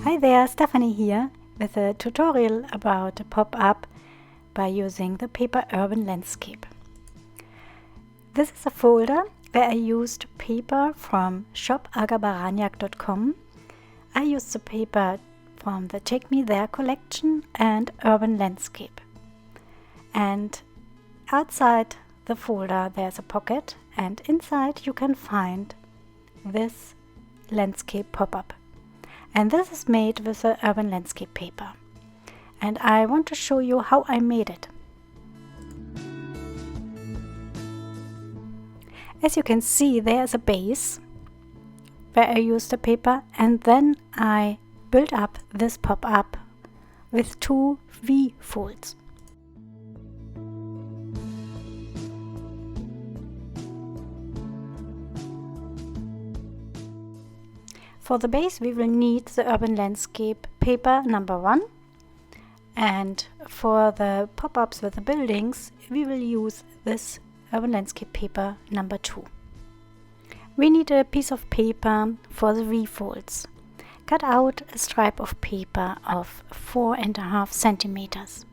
Hi there, Stephanie here with a tutorial about a pop-up by using the paper Urban Landscape. This is a folder where I used paper from shop.agabaraniak.com. I used the paper from the Take Me There collection and Urban Landscape. And outside the folder there's a pocket, and inside you can find this landscape pop-up. And this is made with the Urban Landscape paper. And I want to show you how I made it. As you can see, there's a base where I used the paper, and then I built up this pop-up with two V folds. For the base we will need the Urban Landscape paper number 1, and for the pop-ups with the buildings we will use this Urban Landscape paper number 2. We need a piece of paper for the V-folds. Cut out a stripe of paper of 4.5 centimeters.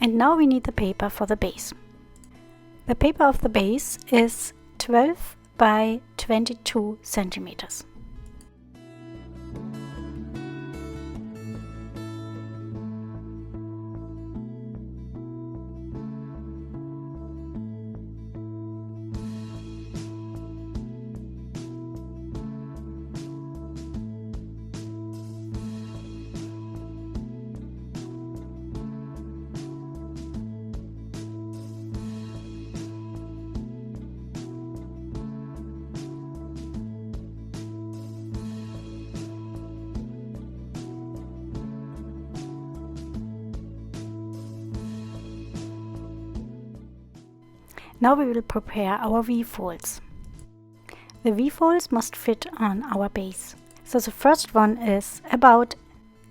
And now we need the paper for the base. The paper of the base is 12 by 22 centimeters. Now we will prepare our V-folds. The V-folds must fit on our base. So the first one is about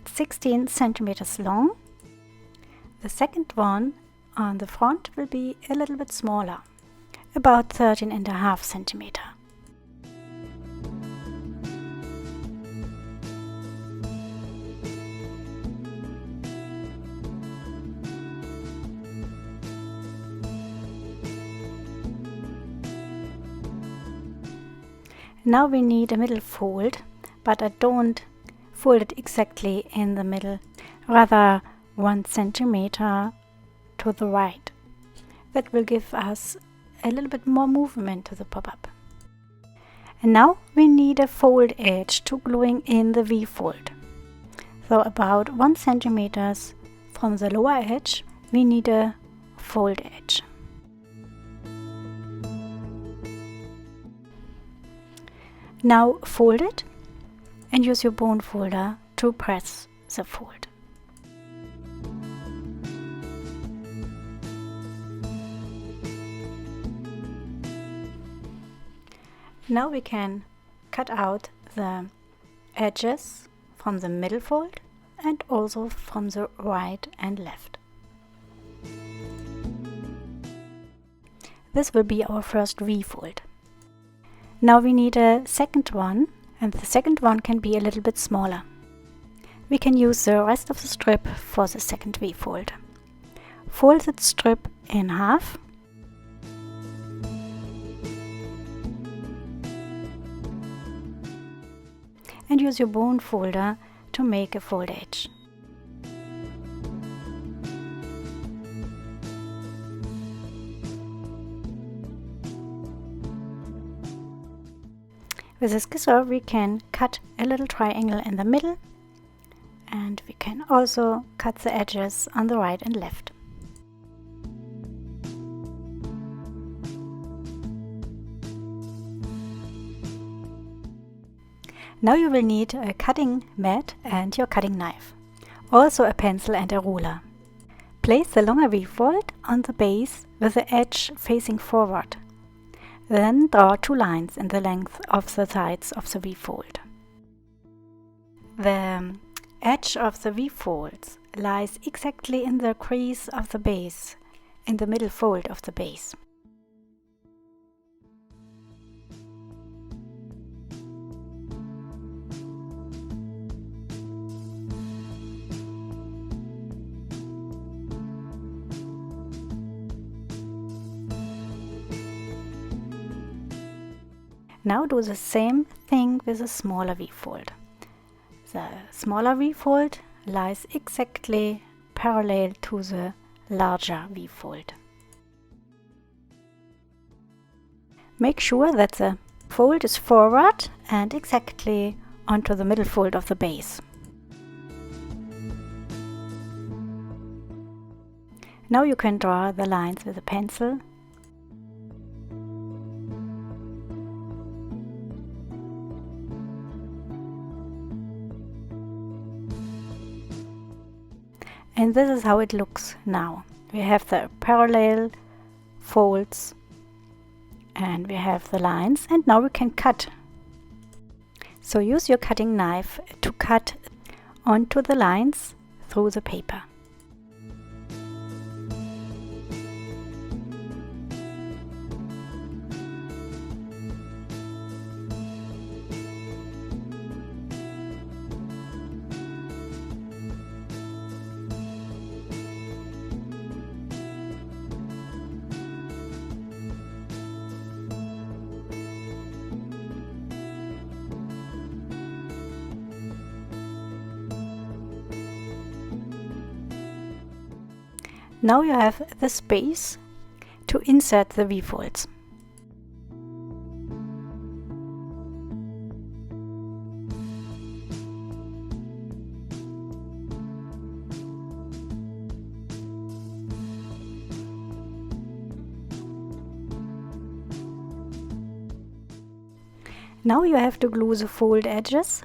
16 centimeters long. The second one on the front will be a little bit smaller, about 13.5 centimeters. Now we need a middle fold, but I don't fold it exactly in the middle, rather 1 centimeter to the right. That will give us a little bit more movement to the pop-up. And now we need a fold edge to gluing in the V-fold. So about 1 centimeter from the lower edge we need a fold edge. Now fold it and use your bone folder to press the fold. Now we can cut out the edges from the middle fold and also from the right and left. This will be our first V-fold. Now we need a second one, and the second one can be a little bit smaller. We can use the rest of the strip for the second V-fold. Fold the strip in half . And use your bone folder to make a fold edge. With a scissor we can cut a little triangle in the middle, and we can also cut the edges on the right and left. Now you will need a cutting mat and your cutting knife, also a pencil and a ruler. Place the longer V-fold on the base with the edge facing forward. Then draw 2 lines in the length of the sides of the V-fold. The edge of the V-folds lies exactly in the crease of the base, in the middle fold of the base. Now do the same thing with a smaller V-fold. The smaller V-fold lies exactly parallel to the larger V-fold. Make sure that the fold is forward and exactly onto the middle fold of the base. Now you can draw the lines with a pencil. And this is how it looks now. We have the parallel folds and we have the lines, and now we can cut. So use your cutting knife to cut onto the lines through the paper. Now you have the space to insert the V-folds. Now you have to glue the fold edges.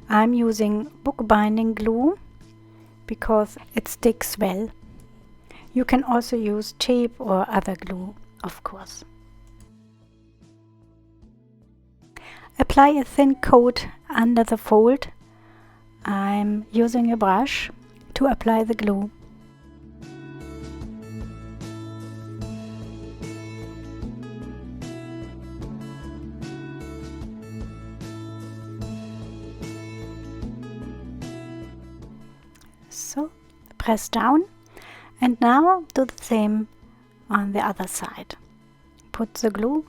I'm using bookbinding glue because it sticks well. You can also use tape or other glue, of course. Apply a thin coat under the fold. I'm using a brush to apply the glue. So, press down. And now do the same on the other side. Put the glue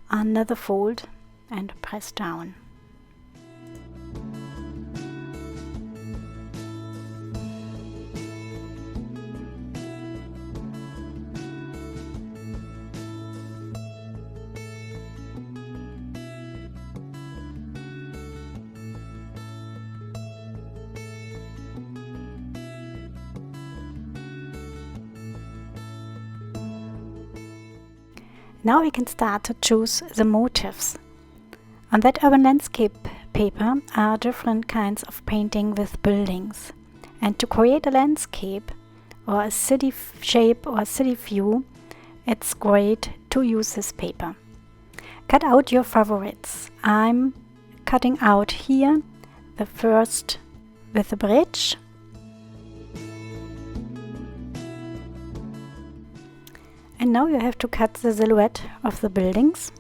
under the fold and press down. Now we can start to choose the motifs. On that urban landscape paper are different kinds of painting with buildings. And to create a landscape or a city shape or a city view, it's great to use this paper. Cut out your favorites. I'm cutting out here the first with the bridge. And now you have to cut the silhouette of the buildings.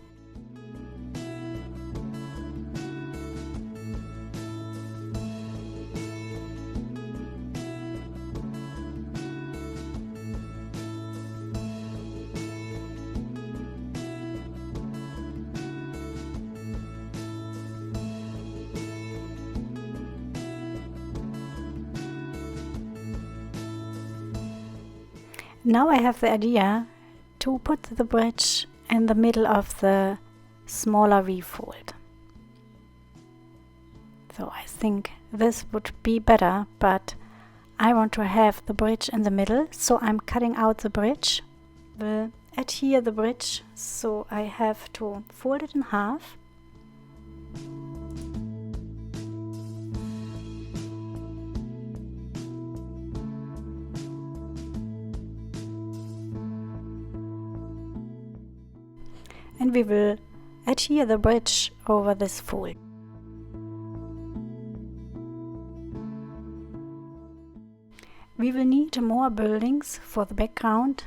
Now I have the idea to put the bridge in the middle of the smaller V-fold. So I think this would be better, but I want to have the bridge in the middle, so I'm cutting out the bridge. Will adhere the bridge, so I have to fold it in half. And we will adhere the bridge over this fold. We will need more buildings for the background,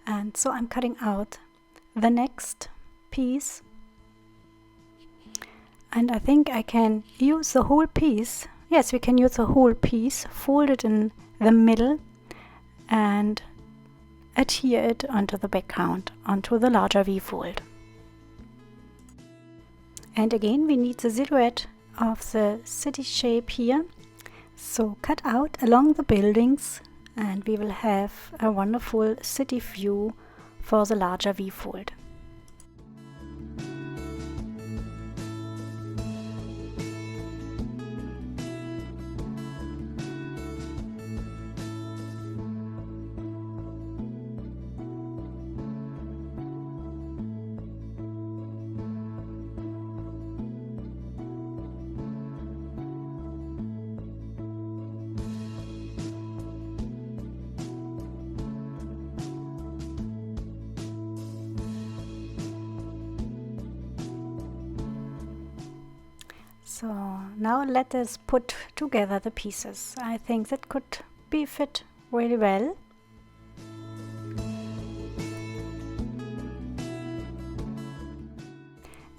and so I'm cutting out the next piece, and I think I can use the whole piece. Yes, we can use the whole piece, fold it in the middle and adhere it onto the background, onto the larger V-fold. And again we need the silhouette of the city shape here, so cut out along the buildings and we will have a wonderful city view for the larger V-fold. So now let us put together the pieces. I think that could be fit really well.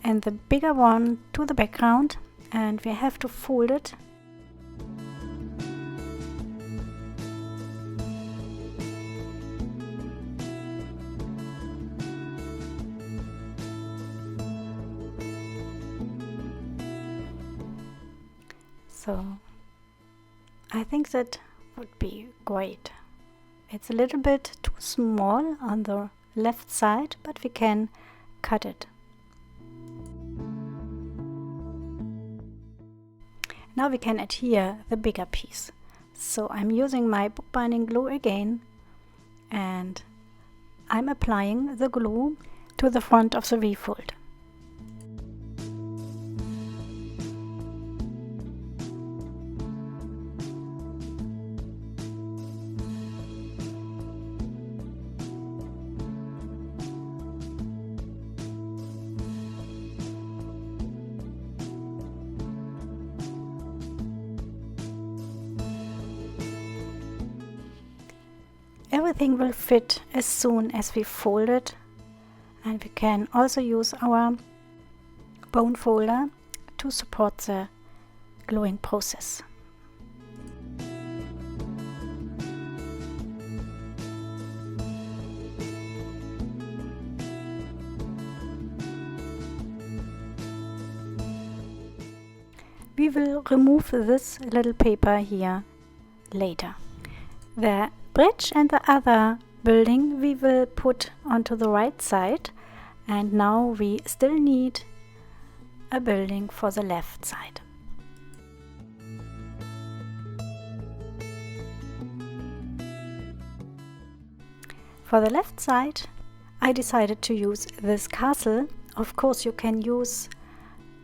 And the bigger one to the background, and we have to fold it. So I think that would be great. It's a little bit too small on the left side, but we can cut it. Now we can adhere the bigger piece. So I'm using my bookbinding glue again, and I'm applying the glue to the front of the V-fold. Everything will fit as soon as we fold it, and we can also use our bone folder to support the gluing process. We will remove this little paper here later. The bridge and the other building we will put onto the right side, and now we still need a building for the left side. For the left side I decided to use this castle. Of course you can use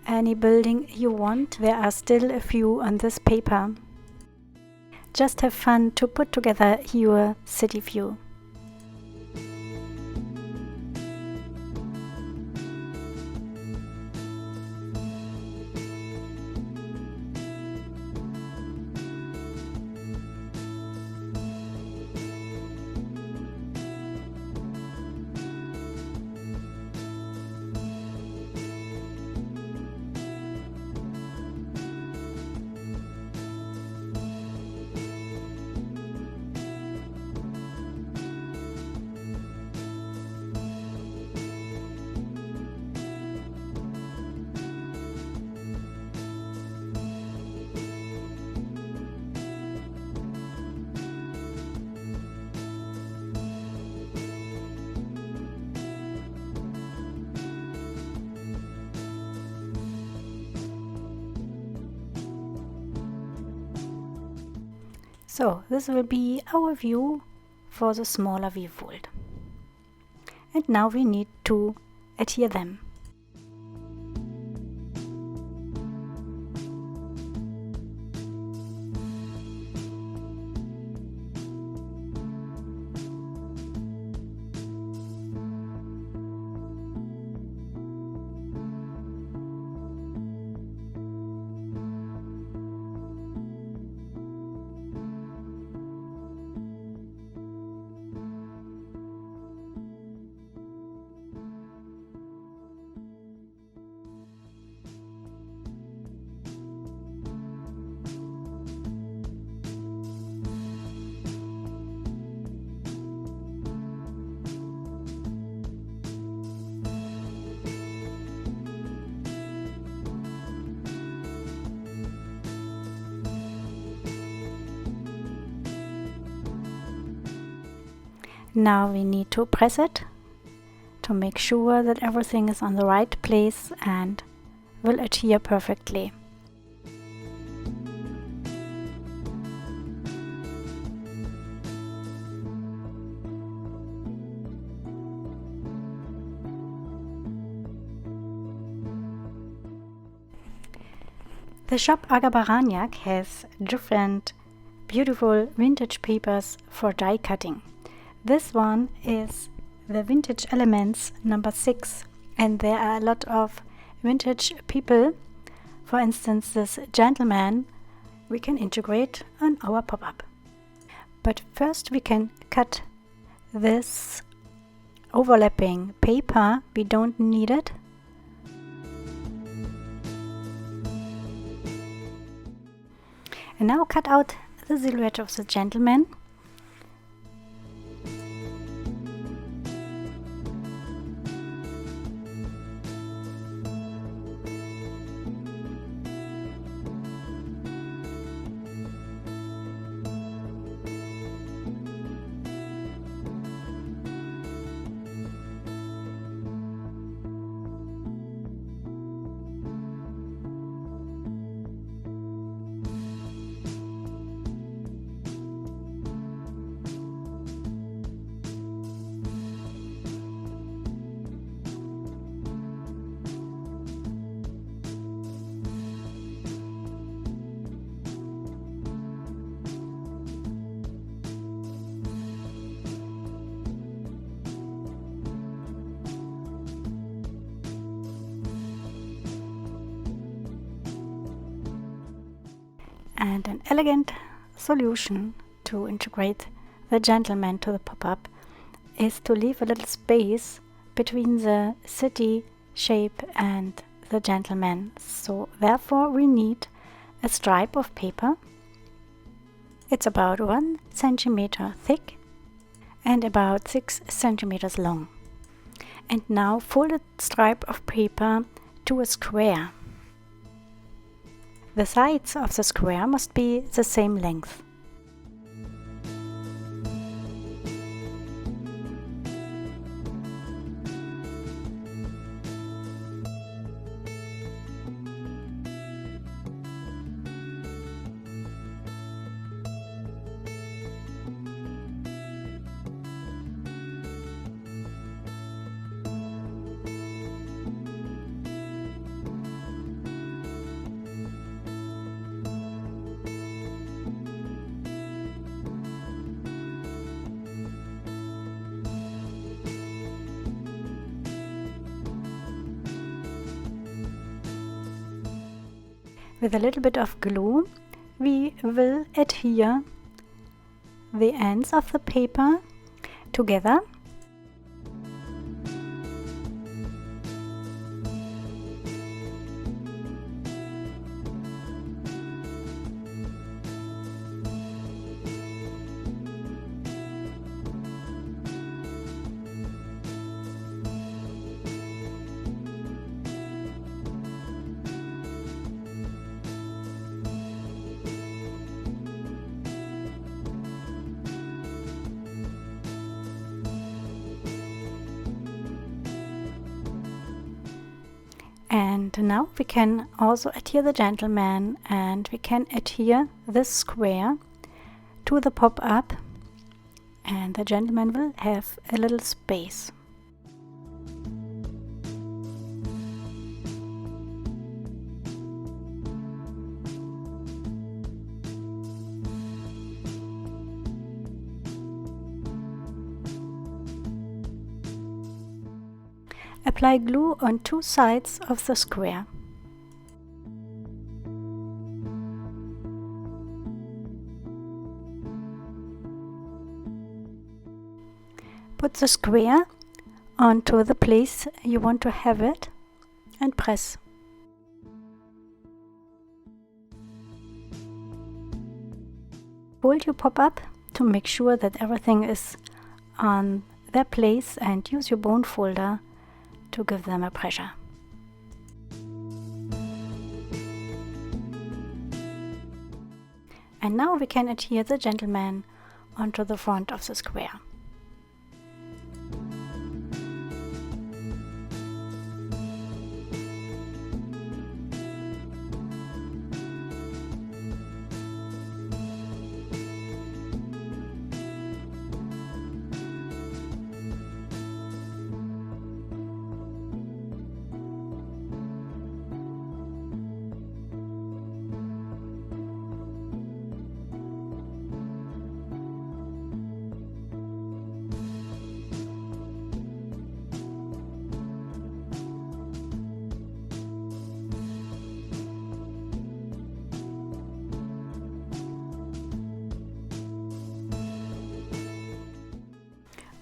any building you want, there are still a few on this paper. Just have fun to put together your city view. So this will be our view for the smaller V-fold. And now we need to adhere them. Now we need to press it to make sure that everything is on the right place and will adhere perfectly. The shop Aga Baraniak has different beautiful vintage papers for die cutting. This one is the Vintage Elements number 6, and there are a lot of vintage people. For instance, this gentleman we can integrate on our pop-up. But first we can cut this overlapping paper. We don't need it. And now cut out the silhouette of the gentleman. And an elegant solution to integrate the gentleman to the pop-up is to leave a little space between the city shape and the gentleman. So therefore we need a stripe of paper. It's about 1 centimeter thick and about 6 centimeters long. And now fold a stripe of paper to a square. The sides of the square must be the same length. With a little bit of glue, we will adhere the ends of the paper together. And now we can also adhere the gentleman, and we can adhere this square to the pop-up, and the gentleman will have a little space. Apply glue on 2 sides of the square. Put the square onto the place you want to have it and press. Fold your pop-up to make sure that everything is on their place, and use your bone folder to give them a pressure. And now we can adhere the gentleman onto the front of the square.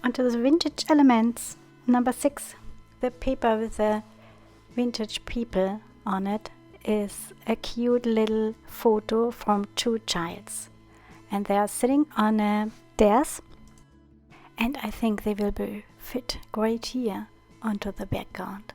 onto the vintage elements. Number 6, the paper with the vintage people on it is a cute little photo from 2 childs, and they are sitting on a stairs, and I think they will be fit great here onto the background.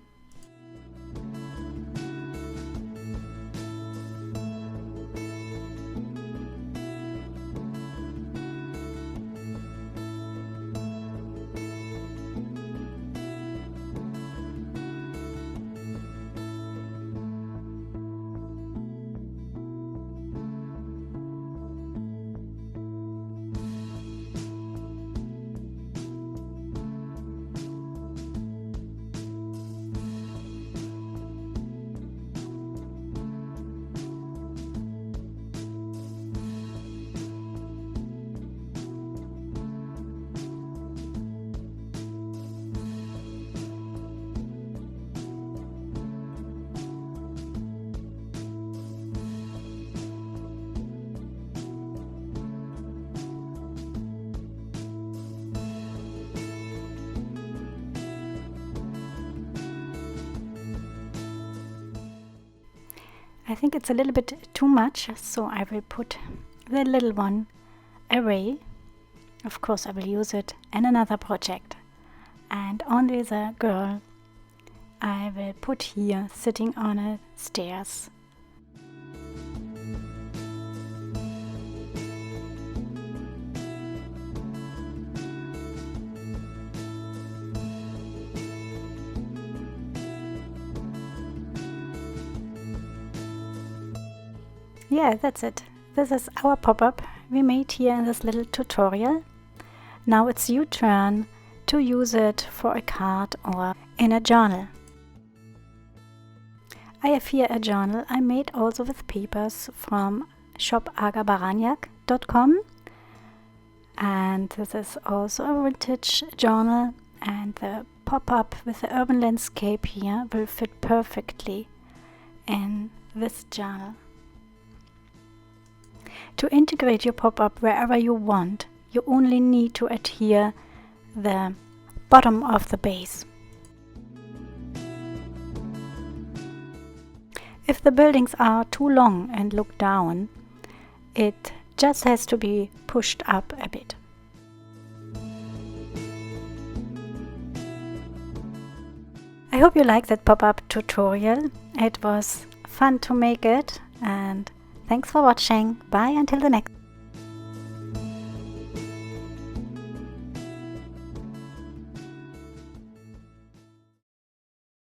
I think it's a little bit too much, so I will put the little one away. Of course I will use it in another project. And only the girl I will put here sitting on a stairs. Yeah, that's it. This is our pop-up we made here in this little tutorial. Now it's your turn to use it for a card or in a journal. I have here a journal I made also with papers from shop agabaraniak.com, and this is also a vintage journal, and the pop-up with the urban landscape here will fit perfectly in this journal. To integrate your pop-up wherever you want, you only need to adhere the bottom of the base. If the buildings are too long and look down, it just has to be pushed up a bit. I hope you liked that pop-up tutorial. It was fun to make it, and thanks for watching. Bye until the next.